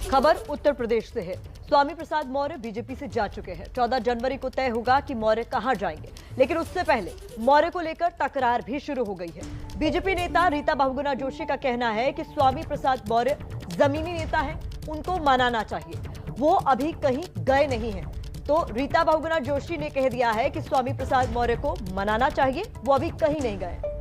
खबर उत्तर प्रदेश से है। स्वामी प्रसाद मौर्य बीजेपी से जा चुके हैं। 14 जनवरी को तय होगा कि मौर्य कहां जाएंगे, लेकिन उससे पहले मौर्य को लेकर तकरार भी शुरू हो गई है। बीजेपी नेता रीता बहुगुणा जोशी का कहना है कि स्वामी प्रसाद मौर्य जमीनी नेता हैं, उनको मनाना चाहिए, वो अभी कहीं गए नहीं हैं। तो रीता बहुगुणा जोशी ने कह दिया है कि स्वामी प्रसाद मौर्य को मनाना चाहिए, वो अभी कहीं नहीं गए।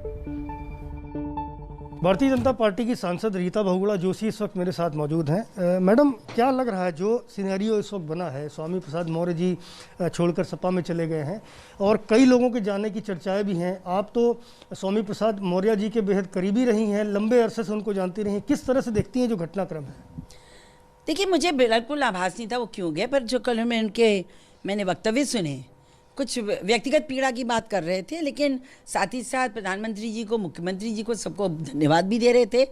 भारतीय जनता पार्टी की सांसद रीता बहुगुणा जोशी इस वक्त मेरे साथ मौजूद हैं। मैडम, क्या लग रहा है जो सिनेरियो इस वक्त बना है, स्वामी प्रसाद मौर्य जी छोड़कर सपा में चले गए हैं और कई लोगों के जाने की चर्चाएं भी हैं। आप तो स्वामी प्रसाद मौर्य जी के बेहद करीबी रही हैं, लंबे अरसे से उनको जानती रही हैं, किस तरह से देखती हैं जो घटनाक्रम है? देखिए, मुझे बिल्कुल आभास नहीं था वो क्यों गए, पर जो कल मैंने वक्तव्य सुने, कुछ व्यक्तिगत पीड़ा की बात कर रहे थे, लेकिन साथ ही साथ प्रधानमंत्री जी को, मुख्यमंत्री जी को, सबको धन्यवाद भी दे रहे थे।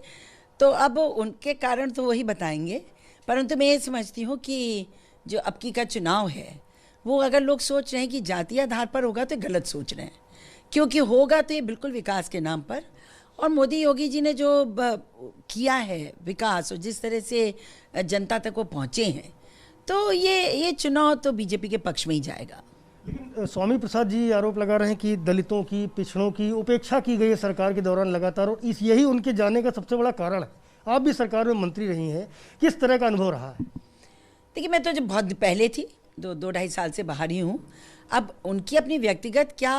तो अब उनके कारण तो वही बताएंगे, परंतु मैं ये समझती हूँ कि जो अब की का चुनाव है वो अगर लोग सोच रहे हैं कि जातीय आधार पर होगा तो गलत सोच रहे हैं, क्योंकि होगा तो ये बिल्कुल विकास के नाम पर। और मोदी योगी जी ने जो किया है विकास और जिस तरह से जनता तक वो पहुँचे हैं, तो ये चुनाव तो बीजेपी के पक्ष में ही जाएगा। लेकिन स्वामी प्रसाद जी आरोप लगा रहे हैं कि दलितों की, पिछड़ों की उपेक्षा की गई है सरकार के दौरान लगातार, और यही उनके जाने का सबसे बड़ा कारण है। आप भी सरकार में मंत्री रही हैं, किस तरह का अनुभव रहा है? देखिए, मैं तो जब बहुत पहले थी, 2-2.5 साल से बाहर ही हूँ। अब उनकी अपनी व्यक्तिगत क्या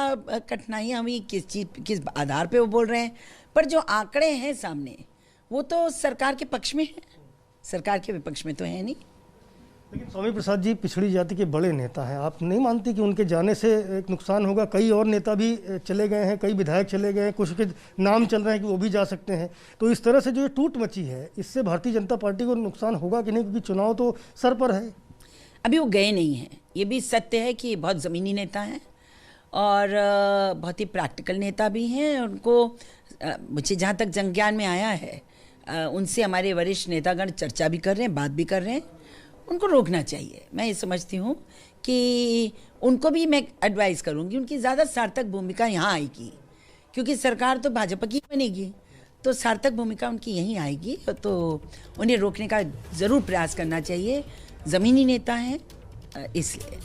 कठिनाइयाँ हुई, किस आधार पे वो बोल रहे हैं, पर जो आंकड़े हैं सामने वो तो सरकार के पक्ष में है, सरकार के विपक्ष में तो है नहीं। लेकिन स्वामी प्रसाद जी पिछड़ी जाति के बड़े नेता हैं, आप नहीं मानती कि उनके जाने से एक नुकसान होगा? कई और नेता भी चले गए हैं, कई विधायक चले गए हैं, कुछ के नाम चल रहे हैं कि वो भी जा सकते हैं। तो इस तरह से जो ये टूट मची है, इससे भारतीय जनता पार्टी को नुकसान होगा कि नहीं? क्योंकि चुनाव तो सर पर है। अभी वो गए नहीं हैं, ये भी सत्य है कि बहुत ज़मीनी नेता हैं और बहुत ही प्रैक्टिकल नेता भी हैं। उनको मुझे जहाँ तक जनज्ञान में आया है, उनसे हमारे वरिष्ठ नेतागण चर्चा भी कर रहे हैं, बात भी कर रहे हैं। उनको रोकना चाहिए। मैं ये समझती हूँ कि उनको भी मैं एडवाइस करूँगी, उनकी ज़्यादा सार्थक भूमिका यहाँ आएगी, क्योंकि सरकार तो भाजपा की बनेगी, तो सार्थक भूमिका उनकी यहीं आएगी। तो उन्हें रोकने का ज़रूर प्रयास करना चाहिए, ज़मीनी नेता हैं इसलिए।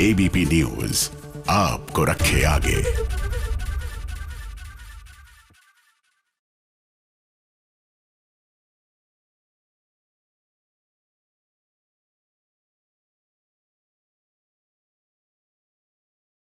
एबीपी न्यूज़ आपको रखे आगे।